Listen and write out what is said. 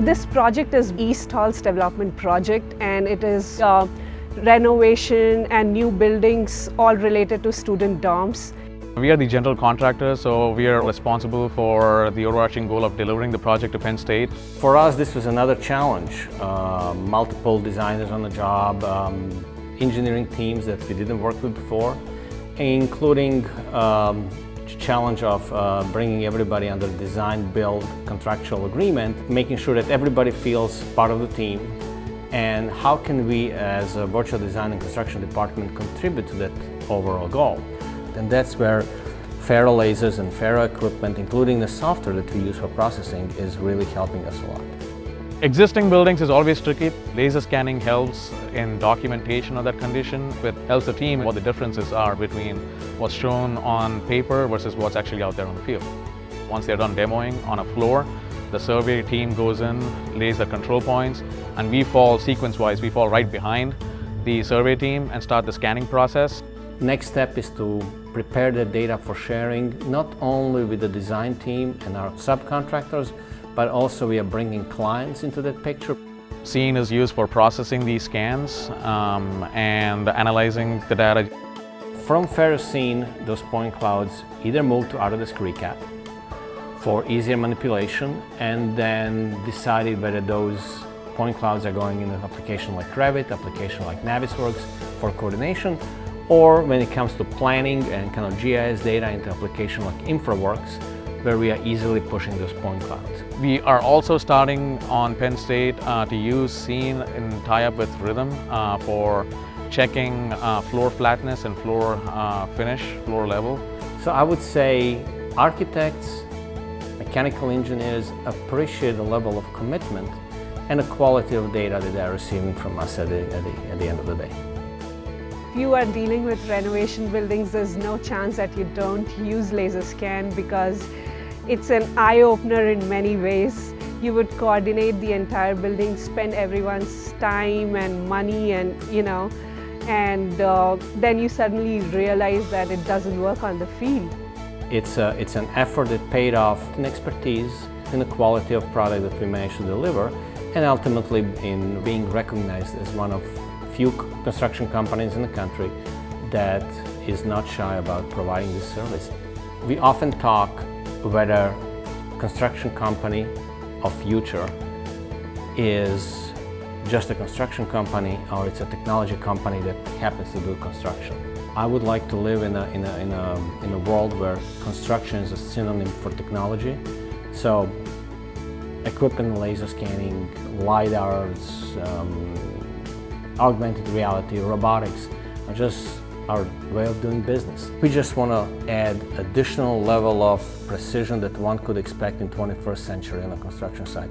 This project is East Hall's development project, and it is renovation and new buildings all related to student dorms. We are the general contractor, so we are responsible for the overarching goal of delivering the project to Penn State. For us, this was another challenge. Multiple designers on the job, engineering teams that we didn't work with before, including challenge of bringing everybody under design, build, contractual agreement, making sure that everybody feels part of the team, and how can we as a virtual design and construction department contribute to that overall goal. And that's where FARO lasers and FARO equipment, including the software that we use for processing, is really helping us a lot. Existing buildings is always tricky. Laser scanning helps in documentation of that condition. It helps the team what the differences are between what's shown on paper versus what's actually out there on the field. Once they're done demoing on a floor, the survey team goes in, lays the control points, and we fall sequence-wise. We fall right behind the survey team and start the scanning process. Next step is to prepare the data for sharing, not only with the design team and our subcontractors, but also we are bringing clients into that picture. Scene is used for processing these scans and analyzing the data. From FARO Scene, those point clouds either move to Autodesk Recap for easier manipulation, and then decided whether those point clouds are going in an application like Revit, application like Navisworks for coordination, or when it comes to planning and kind of GIS data into application like InfraWorks, where we are easily pushing those point clouds. We are also starting on Penn State to use Scene in tie-up with Rhythm for checking floor flatness and floor finish, floor level. So I would say architects, mechanical engineers appreciate the level of commitment and the quality of data that they're receiving from us at the end of the day. If you are dealing with renovation buildings, there's no chance that you don't use laser scan, because it's an eye-opener in many ways. You would coordinate the entire building, spend everyone's time and money, and then you suddenly realize that it doesn't work on the field. It's an effort that paid off in expertise, in the quality of product that we managed to deliver, and ultimately in being recognized as one of few construction companies in the country that is not shy about providing this service. We often talk whether construction company of future is just a construction company or it's a technology company that happens to do construction. I would like to live in a world where construction is a synonym for technology. So equipment, laser scanning, LiDARs, augmented reality, robotics are just our way of doing business. We just want to add additional level of precision that one could expect in 21st century on a construction site.